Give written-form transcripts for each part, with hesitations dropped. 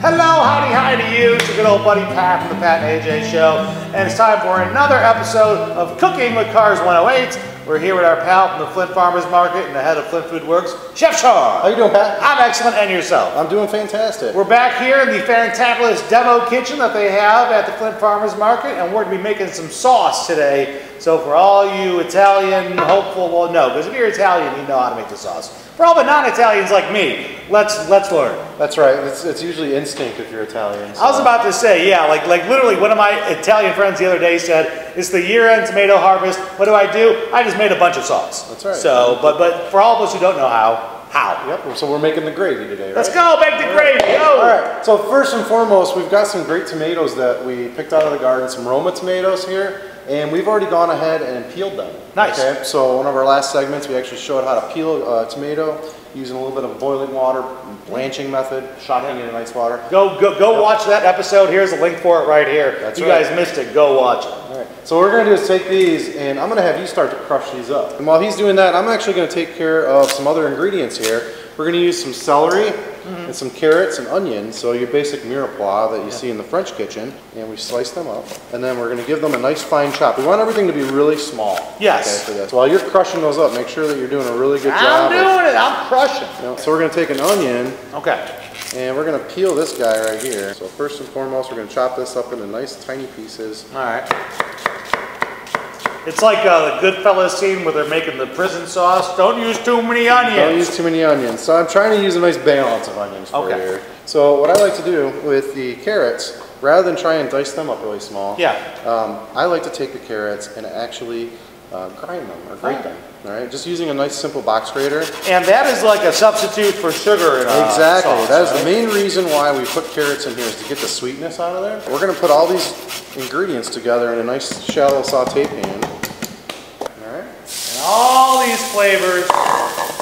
Hello, howdy, hi to you. It's your good old buddy Pat from the Pat and AJ Show. And it's time for another episode of Cooking with Cars 108. We're here with our pal from the Flint Farmers Market and the head of Flint Food Works, Chef Sean. How you doing, Pat? I'm excellent, and yourself? I'm doing fantastic. We're back here in the fantabulous demo kitchen that they have at the Flint Farmers Market, and we're going to be making some sauce today. So for all you Italian hopeful, well, no, because if you're Italian, you know how to make the sauce. For all the non-Italians like me, let's learn. That's right. It's usually instinct if you're Italian. So. I was about to say, yeah, like literally one of my Italian friends the other day said, it's the year-end tomato harvest. What do? I just made a bunch of sauce. That's right. So, but for all of us who don't know how. Yep, so we're making the gravy today, right? Let's go, make the gravy, yo! All right, so first and foremost, we've got some great tomatoes that we picked out of the garden, some Roma tomatoes here, and we've already gone ahead and peeled them. Nice. Okay, so one of our last segments, we actually showed how to peel a tomato using a little bit of boiling water, blanching method, shocking it in ice water. Go watch that episode. Here's a link for it right here. That's you guys missed it, go watch it. All right. So what we're going to do is take these, and I'm going to have you start to crush these up. And while he's doing that, I'm actually going to take care of some other ingredients here. We're going to use some celery and some carrots and onions, so your basic mirepoix that you see in the French kitchen, and we slice them up, and then we're going to give them a nice fine chop. We want everything to be really small. Yes. Okay, for this. So while you're crushing those up, make sure that you're doing a really good I'm job. doing it. I'm crushing. You know, so we're going to take an onion. Okay. And we're going to peel this guy right here. So first and foremost, we're going to chop this up into nice tiny pieces. All right. It's like the Goodfellas scene where they're making the prison sauce. Don't use too many onions. Don't use too many onions. So I'm trying to use a nice balance of onions for you here. So what I like to do with the carrots, rather than try and dice them up really small, I like to take the carrots and actually grind them or grate them. All right, just using a nice simple box grater. And that is like a substitute for sugar in a Exactly. sauce, that is the main reason why we put carrots in here, is to get the sweetness out of there. We're going to put all these ingredients together in a nice shallow saute pan. All right. And all these flavors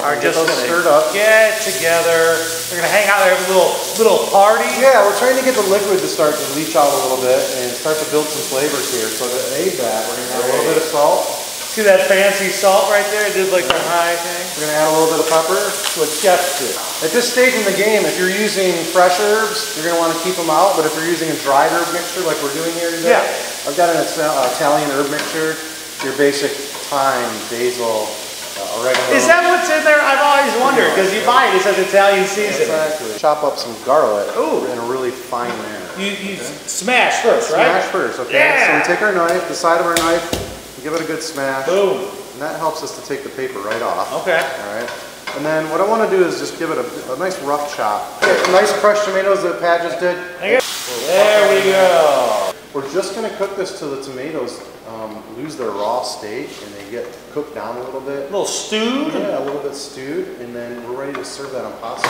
are just going to get together. They're going to hang out there, have a little party. Yeah, we're trying to get the liquid to start to leach out a little bit and start to build some flavors here. So to aid that, we're going to add a little bit of salt. See that fancy salt right there? It did like the high thing. We're going to add a little bit of pepper. What chefs do. At this stage in the game, if you're using fresh herbs, you're going to want to keep them out. But if you're using a dried herb mixture like we're doing here today, I've got an Italian herb mixture. Your basic thyme, basil, oregano. Is that what's in there? I've always wondered, because you buy it, it says Italian seasoning. Exactly. Chop up some garlic in a really fine manner. You smash first, right? Smash first, okay. Yeah. So we take our knife, the side of our knife, give it a good smash. Boom. And that helps us to take the paper right off. Okay. All right. And then what I want to do is just give it a nice rough chop. Okay, nice crushed tomatoes that Pat just did. There we go. We're just going to cook this till the tomatoes lose their raw state and they get cooked down a little bit. A little stewed? Yeah, a little bit stewed. And then we're ready to serve that on pasta.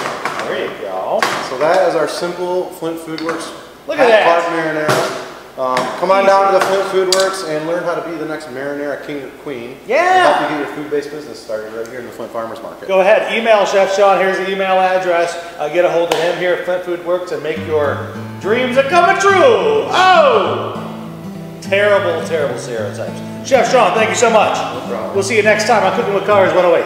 There you go. So that is our simple Flint Food Works Look at that. Marinara. Come on down to the Flint Food Works and learn how to be the next Marinara king or queen. Yeah. And help you get your food-based business started right here in the Flint Farmers Market. Go ahead, email Chef Sean. Here's the email address. Get a hold of him here at Flint Food Works and make your dreams a coming true. Oh! Terrible, terrible stereotypes. Chef Sean, thank you so much. No problem. We'll see you next time on Cooking with Cars 108.